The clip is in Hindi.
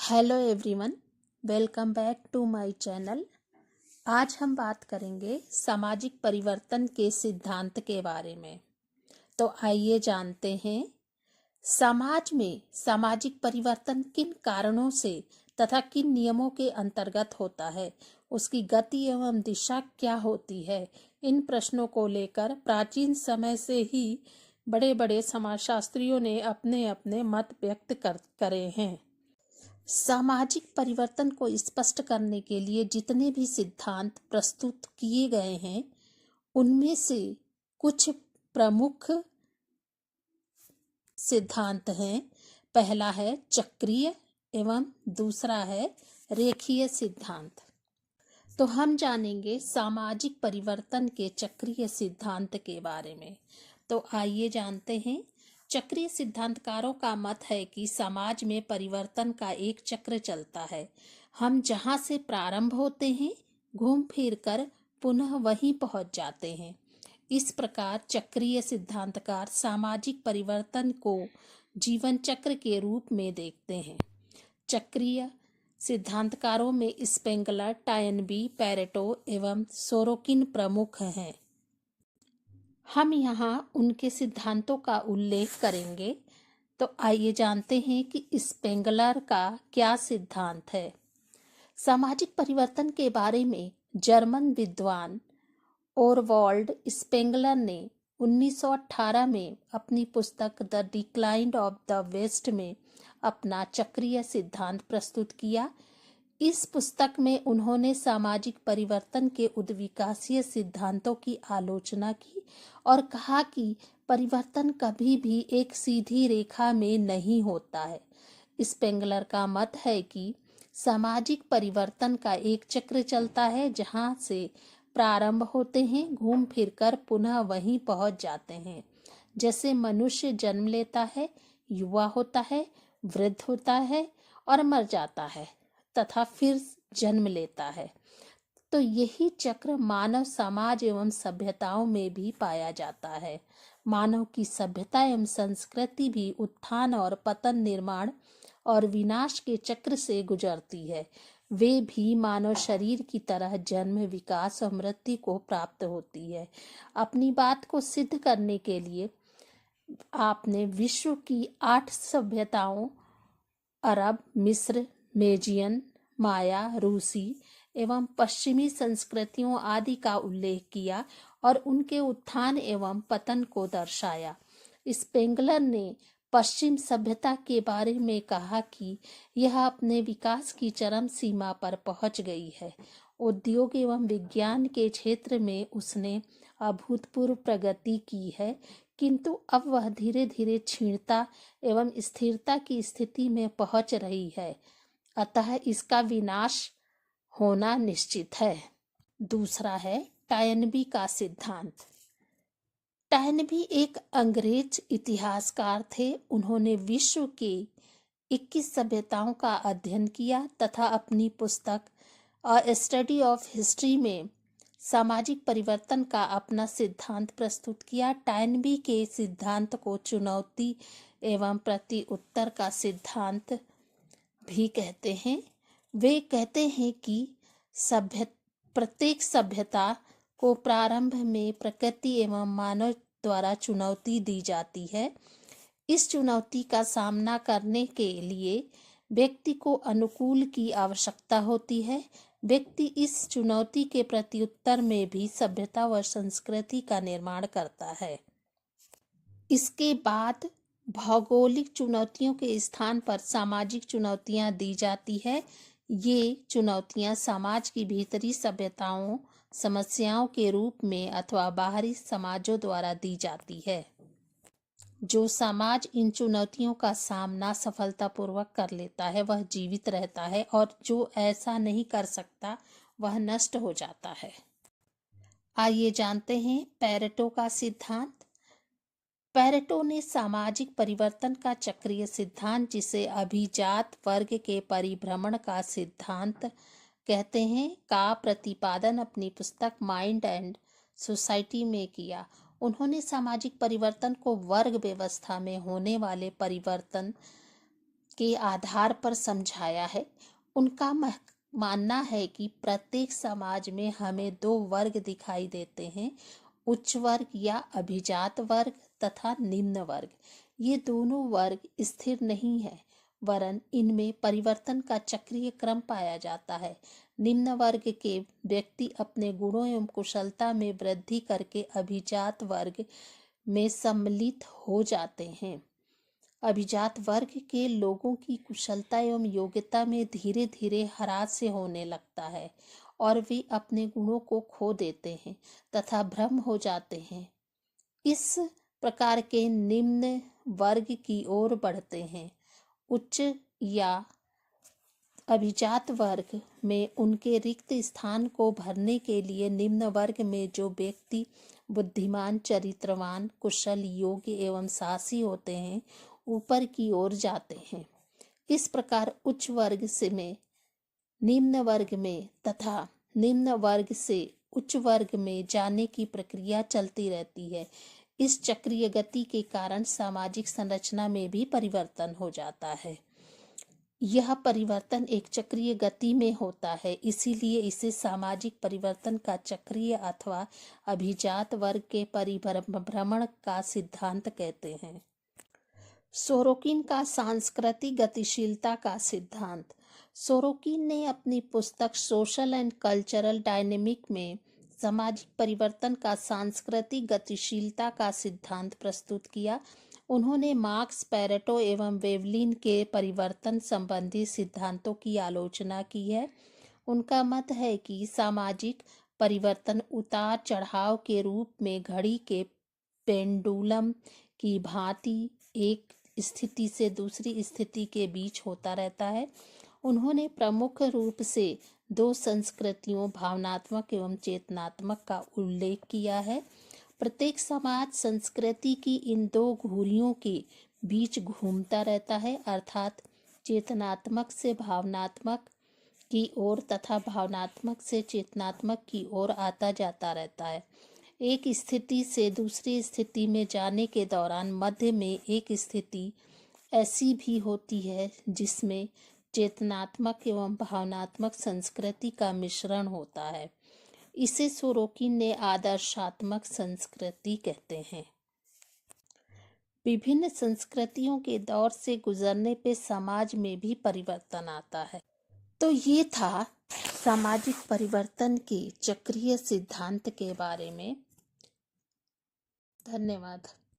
Hello everyone, welcome back to my channel. आज हम बात करेंगे सामाजिक परिवर्तन के सिद्धांत के बारे में। तो आइए जानते हैं समाज में सामाजिक परिवर्तन किन कारणों से तथा किन नियमों के अंतर्गत होता है, उसकी गति एवं दिशा क्या होती है। इन प्रश्नों को लेकर प्राचीन समय से ही बड़े बड़े समाजशास्त्रियों ने अपने अपने मत व्यक्त करे हैं। सामाजिक परिवर्तन को स्पष्ट करने के लिए जितने भी सिद्धांत प्रस्तुत किए गए हैं, उनमें से कुछ प्रमुख सिद्धांत हैं। पहला है चक्रीय एवं दूसरा है रेखीय सिद्धांत। तो हम जानेंगे सामाजिक परिवर्तन के चक्रीय सिद्धांत के बारे में। तो आइए जानते हैं। चक्रीय सिद्धांतकारों का मत है कि समाज में परिवर्तन का एक चक्र चलता है। हम जहां से प्रारंभ होते हैं, घूम फिर कर पुनः वहीं पहुंच जाते हैं। इस प्रकार चक्रीय सिद्धांतकार सामाजिक परिवर्तन को जीवन चक्र के रूप में देखते हैं। चक्रीय सिद्धांतकारों में स्पेंगलर, टायनबी, पैरेटो एवं सोरोकिन प्रमुख हैं। हम यहाँ उनके सिद्धांतों का उल्लेख करेंगे। तो आइए जानते हैं कि स्पेंगलर का क्या सिद्धांत है। सामाजिक परिवर्तन के बारे में जर्मन विद्वान ओरवाल्ड स्पेंगलर ने 1918 में अपनी पुस्तक the decline of the West में अपना चक्रीय सिद्धांत प्रस्तुत किया। इस पुस्तक में उन्होंने सामाजिक परिवर्तन के उद्विकासीय सिद्धांतों की आलोचना की और कहा कि परिवर्तन कभी भी एक सीधी रेखा में नहीं होता है। स्पेंगलर का मत है कि सामाजिक परिवर्तन का एक चक्र चलता है, जहां से प्रारंभ होते हैं, घूम फिरकर पुनः वहीं पहुंच जाते हैं। जैसे मनुष्य जन्म लेता है, युवा होता है, वृद्ध होता है और मर जाता है तथा फिर जन्म लेता है। तो यही चक्र मानव समाज एवं सभ्यताओं में भी पाया जाता है। मानव की सभ्यता एवं संस्कृति भी उत्थान और पतन, निर्माण और विनाश के चक्र से गुजरती है। वे भी मानव शरीर की तरह जन्म, विकास और मृत्यु को प्राप्त होती है। अपनी बात को सिद्ध करने के लिए आपने विश्व की 8 सभ्यताओं अरब, मिस्र, मेजियन, माया, रूसी एवं पश्चिमी संस्कृतियों आदि का उल्लेख किया और उनके उत्थान एवं पतन को दर्शाया। स्पेंगलर ने पश्चिम सभ्यता के बारे में कहा कि यह अपने विकास की चरम सीमा पर पहुंच गई है। उद्योग एवं विज्ञान के क्षेत्र में उसने अभूतपूर्व प्रगति की है, किंतु अब वह धीरे धीरे क्षीणता एवं स्थिरता की स्थिति में पहुंच रही है, अतः इसका विनाश होना निश्चित है। दूसरा है टायनबी का सिद्धांत। टायनबी एक अंग्रेज इतिहासकार थे। उन्होंने विश्व के 21 सभ्यताओं का अध्ययन किया तथा अपनी पुस्तक अ स्टडी ऑफ हिस्ट्री में सामाजिक परिवर्तन का अपना सिद्धांत प्रस्तुत किया। टायनबी के सिद्धांत को चुनौती एवं प्रति उत्तर का सिद्धांत भी कहते हैं। वे कहते हैं कि प्रत्येक सभ्यता को प्रारंभ में प्रकृति एवं मानव द्वारा चुनौती दी जाती है। इस चुनौती का सामना करने के लिए व्यक्ति को अनुकूल की आवश्यकता होती है। व्यक्ति इस चुनौती के प्रत्युत्तर में भी सभ्यता व संस्कृति का निर्माण करता है। इसके बाद भौगोलिक चुनौतियों के स्थान पर सामाजिक चुनौतियां दी जाती है। ये चुनौतियां समाज की भीतरी सभ्यताओं, समस्याओं के रूप में अथवा बाहरी समाजों द्वारा दी जाती है। जो समाज इन चुनौतियों का सामना सफलतापूर्वक कर लेता है वह जीवित रहता है, और जो ऐसा नहीं कर सकता वह नष्ट हो जाता है। आइए जानते हैं पैरेटो का सिद्धांत। पैरेटो ने सामाजिक परिवर्तन का चक्रीय सिद्धांत, जिसे अभिजात वर्ग के परिभ्रमण का सिद्धांत कहते हैं, का प्रतिपादन अपनी पुस्तक माइंड एंड सोसाइटी में किया। उन्होंने सामाजिक परिवर्तन को वर्ग व्यवस्था में होने वाले परिवर्तन के आधार पर समझाया है। उनका मानना है कि प्रत्येक समाज में हमें दो वर्ग दिखाई देते हैं, उच्च वर्ग या अभिजात वर्ग तथा निम्न वर्ग। ये दोनों वर्ग स्थिर नहीं है, वरन इनमें परिवर्तन का चक्रीय क्रम पाया जाता है। निम्न वर्ग के व्यक्ति अपने गुणों एवं कुशलता में वृद्धि करके अभिजात वर्ग में सम्मिलित हो जाते हैं। अभिजात वर्ग के लोगों की कुशलता एवं योग्यता में धीरे धीरे ह्रास होने लगता है और वे अपने गुणों को खो देते हैं तथा भ्रम हो जाते हैं। इस प्रकार के निम्न वर्ग की ओर बढ़ते हैं। उच्च या अभिजात वर्ग में उनके रिक्त स्थान को भरने के लिए निम्न वर्ग में जो व्यक्ति बुद्धिमान, चरित्रवान, कुशल, योग्य एवं साहसी होते हैं, ऊपर की ओर जाते हैं। इस प्रकार उच्च वर्ग से में निम्न वर्ग में तथा निम्न वर्ग से उच्च वर्ग में जाने की प्रक्रिया चलती रहती है। इस चक्रीय गति के कारण सामाजिक संरचना में भी परिवर्तन हो जाता है। यह परिवर्तन एक चक्रीय गति में होता है, इसीलिए इसे सामाजिक परिवर्तन का चक्रीय अथवा अभिजात वर्ग के परिभ्रमण का सिद्धांत कहते हैं। सोरोकिन का सांस्कृतिक गतिशीलता का सिद्धांत। सोरोकिन ने अपनी पुस्तक सोशल एंड कल्चरल डायनेमिक में सामाजिक परिवर्तन का सांस्कृतिक गतिशीलता का सिद्धांत प्रस्तुत किया। उन्होंने मार्क्स, पैरेटो एवं वेवलिन के परिवर्तन संबंधी सिद्धांतों की आलोचना की है। उनका मत है कि सामाजिक परिवर्तन उतार चढ़ाव के रूप में घड़ी के पेंडुलम की भांति एक स्थिति से दूसरी स्थिति के बीच होता रहता है। उन्होंने प्रमुख रूप से दो संस्कृतियों, भावनात्मक एवं चेतनात्मक का उल्लेख किया है। प्रत्येक समाज संस्कृति की इन दो घुरियों के बीच घूमता रहता है, अर्थात चेतनात्मक से भावनात्मक की ओर तथा भावनात्मक से चेतनात्मक की ओर आता जाता रहता है। एक स्थिति से दूसरी स्थिति में जाने के दौरान मध्य में एक स्थिति ऐसी भी होती है जिसमें चेतनात्मक एवं भावनात्मक संस्कृति का मिश्रण होता है। इसे सोरोकिन ने आदर्शात्मक संस्कृति कहते हैं। विभिन्न संस्कृतियों के दौर से गुजरने पे समाज में भी परिवर्तन आता है। तो ये था सामाजिक परिवर्तन के चक्रीय सिद्धांत के बारे में। धन्यवाद।